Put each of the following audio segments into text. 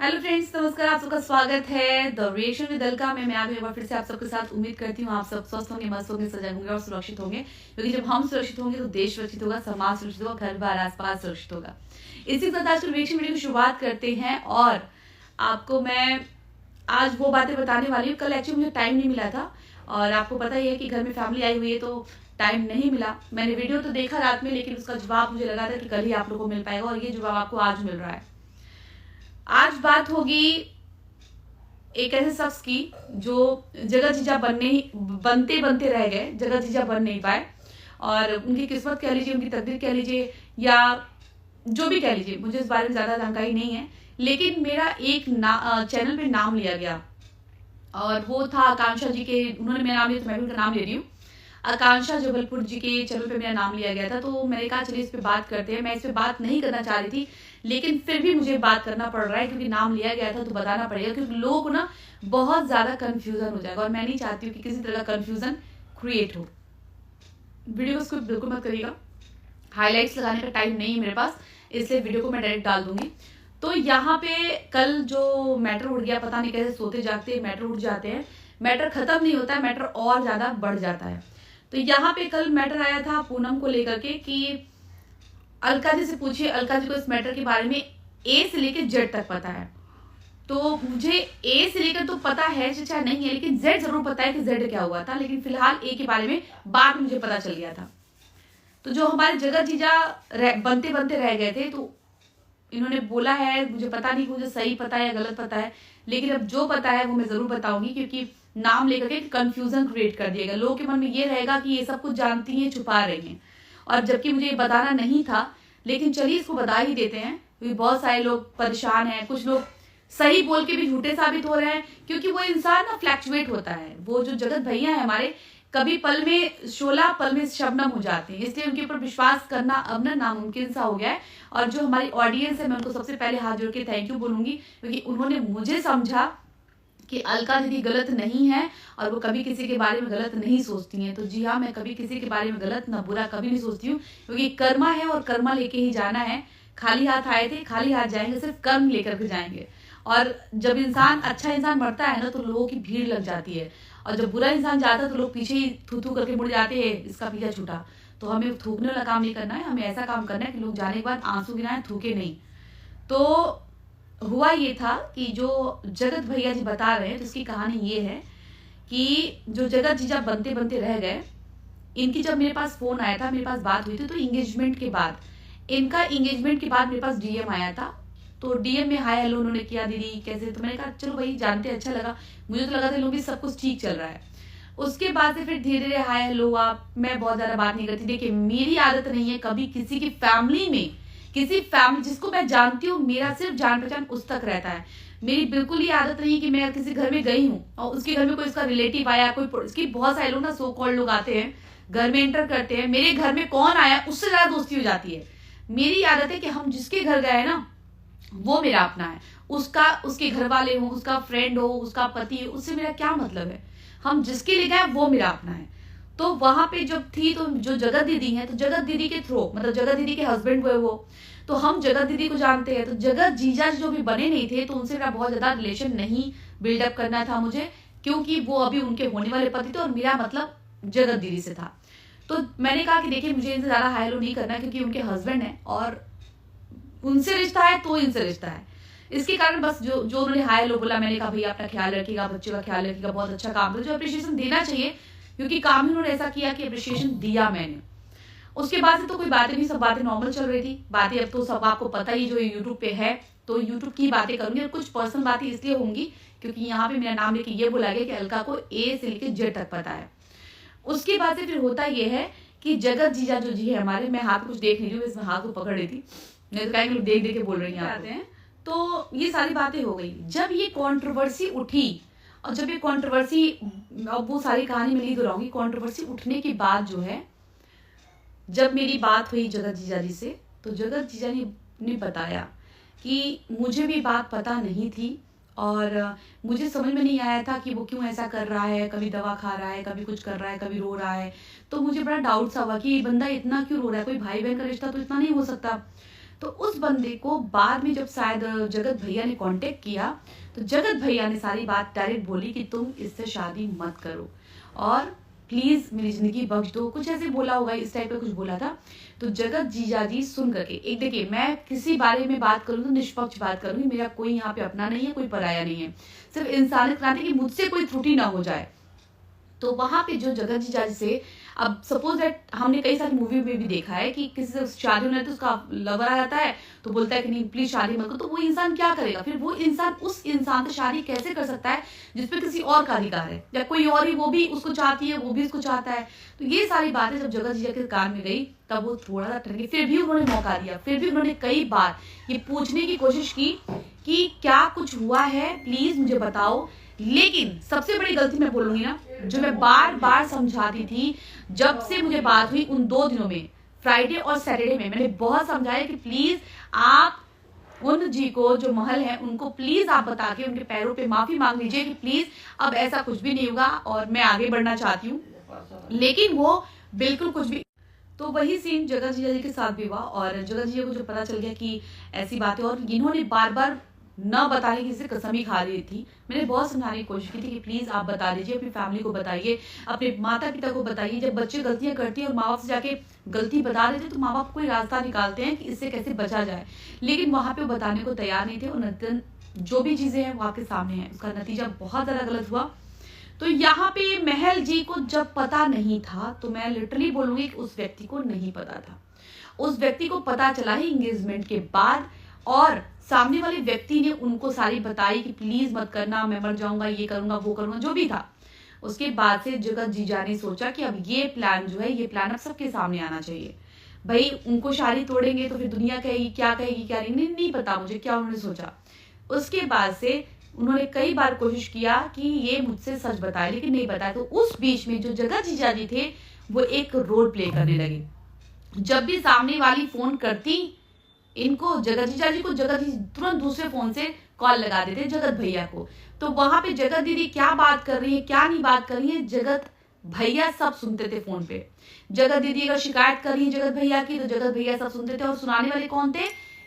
Hello friends, नमस्कार। आप सबका स्वागत है द रिएक्शन विद अलका में। मैं आ गई एक बार फिर से आप सबके साथ। उम्मीद करती हूँ आप सब स्वस्थ होंगे, मस्त होंगे, सजग होंगे और सुरक्षित होंगे, क्योंकि जब हम सुरक्षित होंगे तो देश सुरक्षित होगा, समाज सुरक्षित होगा, घर बार आसपास सुरक्षित होगा। इसी के साथ आज रिएक्शन वीडियो की शुरुआत करते हैं और आपको मैं आज वो बातें बताने वाली हूँ। कल एक्चुअली मुझे टाइम नहीं मिला था और आपको पता ही है कि घर में फैमिली आई हुई है तो टाइम नहीं मिला। मैंने वीडियो तो देखा रात में, लेकिन उसका जवाब मुझे लगा था कि कल ही आप लोगों को मिल पाएगा और ये जवाब आपको आज मिल रहा है। आज बात होगी एक ऐसे शख्स की जो जगह जीजा बनते बनते रह गए, जगह जीजा बन नहीं पाए और उनकी किस्मत कह लीजिए, उनकी तकदीर कह लीजिए या जो भी कह लीजिए, मुझे इस बारे में ज्यादा जानकारी नहीं है। लेकिन मेरा एक चैनल पे नाम लिया गया और वो था आकांक्षा जी के। उन्होंने मेरा नाम लिया तो मैं भी उनका नाम ले रही हूँ। आकांक्षा जबलपुर जी के चैनल पे मेरा नाम लिया गया था, तो मैंने कहा चलिए इस पे बात करते हैं। मैं इस पे बात नहीं करना चाह रही थी, लेकिन फिर भी मुझे बात करना पड़ रहा है क्योंकि नाम लिया गया था तो बताना पड़ेगा, क्योंकि लोगों को ना बहुत ज्यादा कंफ्यूजन हो जाएगा और मैं नहीं चाहती हूँ कि किसी तरह का कंफ्यूजन क्रिएट हो। वीडियो को स्किप बिल्कुल मत करिएगा। हाईलाइट्स लगाने का टाइम नहीं है मेरे पास, इसलिए वीडियो को मैं डायरेक्ट डाल दूंगी। तो यहाँ पे कल जो मैटर उठ गया, पता नहीं कैसे सोते जागते मैटर उठ जाते हैं। मैटर खत्म नहीं होता है, मैटर और ज्यादा बढ़ जाता है। तो यहाँ पे कल मैटर आया था पूनम को लेकर के कि अलका जी से पूछिए, अलका जी को इस मैटर के बारे में ए से लेकर जेड तक पता है। तो मुझे ए से लेकर तो पता है चाहे नहीं है, लेकिन जेड जरूर पता है कि जेड क्या हुआ था। लेकिन फिलहाल ए के बारे में बाद में मुझे पता चल गया था। तो जो हमारे जगत जीजा बनते बनते रह गए थे, तो इन्होंने बोला है, मुझे पता नहीं मुझे सही पता है या गलत पता है, लेकिन अब जो पता है वो मैं जरूर बताऊंगी, क्योंकि नाम लेकर के कंफ्यूजन क्रिएट कर दिएगा। लोगों के मन में ये रहेगा कि ये सब कुछ जानती हैं, छुपा रही हैं, और जबकि मुझे ये बताना नहीं था। लेकिन चलिए इसको बता ही देते हैं, क्योंकि बहुत सारे लोग परेशान हैं। कुछ लोग सही बोल के भी झूठे साबित हो रहे हैं, क्योंकि वो इंसान ना फ्लैक्चुएट होता है। वो जो जगत भैया है हमारे, कभी पल में शोला पल में शबनम हो जाते हैं, इसलिए उनके ऊपर विश्वास करना अब ना नामुमकिन सा हो गया है। और जो हमारी ऑडियंस है, मैं उनको सबसे पहले हाथ जोड़ के थैंक यू बोलूंगी, क्योंकि उन्होंने मुझे समझा कि अलका दीदी गलत नहीं है और वो कभी किसी के बारे में गलत नहीं सोचती हैं। तो जी हाँ, मैं कभी किसी के बारे में गलत ना बुरा कभी नहीं सोचती हूँ, क्योंकि कर्मा है और कर्मा लेके ही जाना है। खाली हाथ आए थे, खाली हाथ जाएंगे, सिर्फ कर्म लेकर के जाएंगे। और जब अच्छा इंसान मरता है ना, तो लोगों की भीड़ लग जाती है, और जब बुरा इंसान जाता है तो लोग पीछे ही थू थू करके मुड़ जाते हैं, इसका पीछा छूटा। तो हमें थूकने वाला काम नहीं करना है, हमें ऐसा काम करना है कि लोग जाने के बाद आंसू गिराएं, थूके नहीं। तो हुआ ये था कि जो जगत भैया जी बता रहे हैं, तो इसकी कहानी ये है कि जो जगत जीजा बनते बनते रह गए, इनकी जब मेरे पास फोन आया था, मेरे पास बात हुई थी, तो इंगेजमेंट के बाद, इनका इंगेजमेंट के बाद मेरे पास डीएम आया था। तो डीएम में हाय हेलो उन्होंने किया, दीदी कैसे। तो मैंने कहा चलो भाई जानते, अच्छा लगा। मुझे तो लगा था लोग सब कुछ ठीक चल रहा है। उसके बाद से फिर धीरे धीरे हाय हेलो हुआ। मैं बहुत ज्यादा बात नहीं करती। देखिए, मेरी आदत नहीं है कभी किसी की फैमिली में, किसी फैमिली जिसको मैं जानती हूँ, मेरा सिर्फ जान पहचान उस तक रहता है। मेरी बिल्कुल ये आदत नहीं है कि मैं किसी घर में गई हूँ और उसके घर में कोई इसका रिलेटिव आया, कोई इसकी बहुत सारे लोग ना सो कॉल्ड लोग आते हैं, घर में एंटर करते हैं, मेरे घर में कौन आया उससे ज्यादा दोस्ती हो जाती है। मेरी आदत है कि हम जिसके घर गए ना वो मेरा अपना है। उसका उसके घर वाले हो, उसका फ्रेंड हो, उसका पति हो, उससे मेरा क्या मतलब है। हम जिसके लिए गए वो मेरा अपना है। तो वहां पे जब थी, तो जो जगत दीदी है, तो जगत दीदी के थ्रू, मतलब जगत दीदी के हस्बैंड हुए वो, तो हम जगत दीदी को जानते हैं। तो जगत जीजा जो भी बने नहीं थे, तो उनसे मेरा बहुत ज्यादा रिलेशन नहीं बिल्डअप करना था मुझे, क्योंकि वो अभी उनके होने वाले पति थे और मेरा मतलब जगत दीदी से था। तो मैंने कहा कि देखिए, मुझे इनसे ज्यादा हाई लो नहीं करना, क्योंकि उनके हस्बैंड है और उनसे रिश्ता है तो इनसे रिश्ता है। इसके कारण बस जो जो उन्होंने हाय लो बोला, मैंने कहा भैया अपना ख्याल रखिएगा, बच्चे का ख्याल रखिएगा, बहुत अच्छा काम करो। जो अप्रिशिएशन देना चाहिए, क्योंकि काम ही उन्होंने ऐसा किया कि अप्रिशिएशन दिया मैंने। उसके बाद से तो कोई बातें नहीं, सब बातें नॉर्मल चल रही थी। बातें अब तो सब आपको पता ही, जो यूट्यूब पे है, तो यूट्यूब की बातें करूंगी। और कुछ पर्सनल बातें इसलिए होंगी क्योंकि यहाँ पे मेरा नाम लेके ये बोला गया कि अलका को ए से लेकर जेड तक पता है। उसके बाद से फिर होता ये है कि जगत जीजा जो जी है हमारे, मैं हाथ कुछ देख नहीं रही हूँ, इसमें हाथ को पकड़ रही थी, नहीं तो कहेंगे लोग देख देख के बोल रही हैं आते हैं। तो ये सारी बातें हो गई। जब ये कंट्रोवर्सी उठी, और जब ये कंट्रोवर्सी, अब वो सारी कहानी में नहीं दोहराऊंगी। कंट्रोवर्सी उठने के बाद जो है, जब मेरी बात हुई जगत जीजा जी से, तो जगत जीजा ने बताया कि मुझे भी बात पता नहीं थी और मुझे समझ में नहीं आया था कि वो क्यों ऐसा कर रहा है। कभी दवा खा रहा है, कभी कुछ कर रहा है, कभी रो रहा है। तो मुझे बड़ा डाउट सा हुआ कि ये बंदा इतना क्यों रो रहा है, कोई भाई बहन का रिश्ता तो इतना नहीं हो सकता। तो उस बंदे को बाद में जब शायद जगत भैया ने कांटेक्ट किया, तो जगत भैया ने सारी बात डायरेक्ट बोली कि तुम इससे शादी मत करो और प्लीज मेरी जिंदगी बख्श दो, कुछ ऐसे बोला होगा, इस टाइप का कुछ बोला था। तो जगत जीजा जी सुन करके, एक देखिए मैं किसी बारे में बात करूँ तो निष्पक्ष बात करूंगी, मेरा कोई यहाँ पे अपना नहीं है, कोई पराया नहीं है, सिर्फ इंसानियत नाते कि मुझसे कोई त्रुटि ना हो जाए। तो वहां पे जो जगत जीजा जी से, अब सपोज दैट हमने कई सारी मूवी में भी देखा है कि किसी से शादी होने तो उसका लवर आ जाता है तो बोलता है कि नहीं प्लीज शादी मत करो, तो वो इंसान क्या करेगा फिर? वो इंसान उस इंसान से शादी कैसे कर सकता है जिसपे किसी और का अधिकार है, या कोई और ही वो भी उसको चाहती है, वो भी उसको चाहता है। तो ये सारी बातें जब जगत जीजा के कान में गई तब वो थोड़ा सा ठंडी, फिर भी उन्होंने मौका दिया, फिर भी उन्होंने कई बार ये पूछने की कोशिश की कि क्या कुछ हुआ है, प्लीज मुझे बताओ। लेकिन सबसे बड़ी गलती मैं बोलूंगी ना, जो मैं बार बार समझाती थी, जब से मुझे बात हुई उन 2 दिनों में, फ्राइडे और सैटरडे में, मैंने बहुत समझाया कि प्लीज आप उन जी को जो महल है उनको प्लीज आप बता के उनके पैरों पे माफी मांग लीजिए कि प्लीज अब ऐसा कुछ भी नहीं होगा और मैं आगे बढ़ना चाहती हूँ। लेकिन वो बिल्कुल कुछ भी, तो वही सीन जगत जीजा जी के साथ भी हुआ और जगत जीजा को जो पता चल गया कि ऐसी बातें, और इन्होंने बार बार न बताने की से कसम ही खा रही थी। मैंने बहुत समझाने की कोशिश की थी कि प्लीज आप बता दीजिए, अपनी फैमिली को बताइए, अपने माता पिता को बताइए। जब बच्चे गलतियां करती हैं और माँ बाप से जाके गलती बता देते तो माँ बाप कोई रास्ता निकालते हैं कि इससे कैसे बचा जाए, लेकिन वहां पे बताने को तैयार नहीं थे और जो भी चीजें हैं वो आपके सामने है, उसका नतीजा बहुत ज्यादा गलत हुआ। तो यहाँ पे महल जी को जब पता नहीं था, तो मैं लिटरली बोलूंगी कि उस व्यक्ति को नहीं पता था, उस व्यक्ति को पता चला ही एंगेजमेंट के बाद, और सामने वाले व्यक्ति ने उनको सारी बताई कि प्लीज मत करना, मैं मर जाऊंगा, ये करूंगा वो करूंगा, जो भी था। उसके बाद से जगत जीजा ने सोचा कि अब ये प्लान जो है, ये प्लान अब सबके सामने आना चाहिए। भाई उनको शादी तोड़ेंगे तो फिर दुनिया कहेगी क्या नहीं, नहीं पता मुझे क्या उन्होंने सोचा। उसके बाद से उन्होंने कई बार कोशिश किया कि ये मुझसे सच बताए, लेकिन नहीं बताया। तो उस बीच में जो जगत जीजा जी थे वो एक रोल प्ले करने लगे। जब भी सामने वाली फोन करती इनको, जगत जीजा जी को, जगत जी तुरंत दूसरे फोन से कॉल लगा देते जगत भैया को। तो वहां पे जगत दीदी क्या बात कर रही है, क्या नहीं बात कर रही है, जगत भैया सब सुनते थे फोन पे। जगत दीदी अगर शिकायत कर रही है जगत भैया की, तो जगत भैया सब सुनते थे, और सुनाने वाले कौन थे?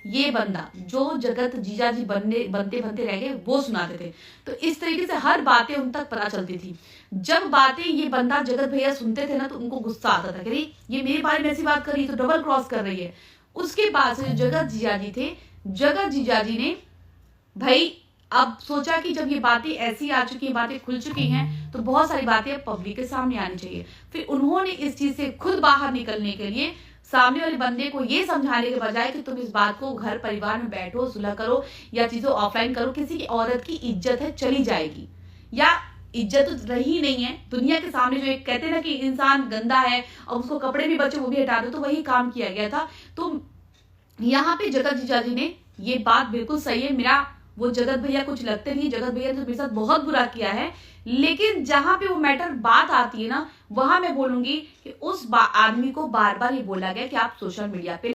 ये बंदा जो जगत जीजा जी बनते बनते रह गए, वो सुनाते थे। तो इस तरीके से हर बातें उन तक पता चलती थी। जब बातें ये बंदा जगत भैया सुनते थे ना, तो उनको गुस्सा आता था कि ये मेरे बारे में ऐसी बात कर रही है, तो डबल क्रॉस कर रही है। उसके बाद से जो जगत जीजा जी थे, जगत जीजा जी ने भाई अब सोचा कि जब ये बातें ऐसी आ चुकी हैं, बातें खुल चुकी हैं, तो बहुत सारी बातें अब पब्लिक के सामने आनी चाहिए। फिर उन्होंने इस चीज से खुद बाहर निकलने के लिए सामने वाले बंदे को ये समझाने के बजाय कि तुम इस बात को घर परिवार में बैठो, सुलह करो या चीजों ऑफलाइन करो, किसी की औरत की इज्जत है चली जाएगी, या इज्जत तो रही नहीं है दुनिया के सामने। जो एक कहते हैं ना कि इंसान गंदा है और उसको कपड़े भी बचे वो भी हटा दो, तो वही काम किया गया था। तो यहाँ पे जगत जीजा जी ने ये बात बिल्कुल सही है, मेरा वो जगत भैया कुछ लगते नहीं, जगत भैया ने मेरे साथ बहुत बुरा किया है, लेकिन जहां पे वो मैटर बात आती है ना, वहां मैं बोलूंगी कि उस आदमी को बार बार ये बोला गया कि आप सोशल मीडिया पे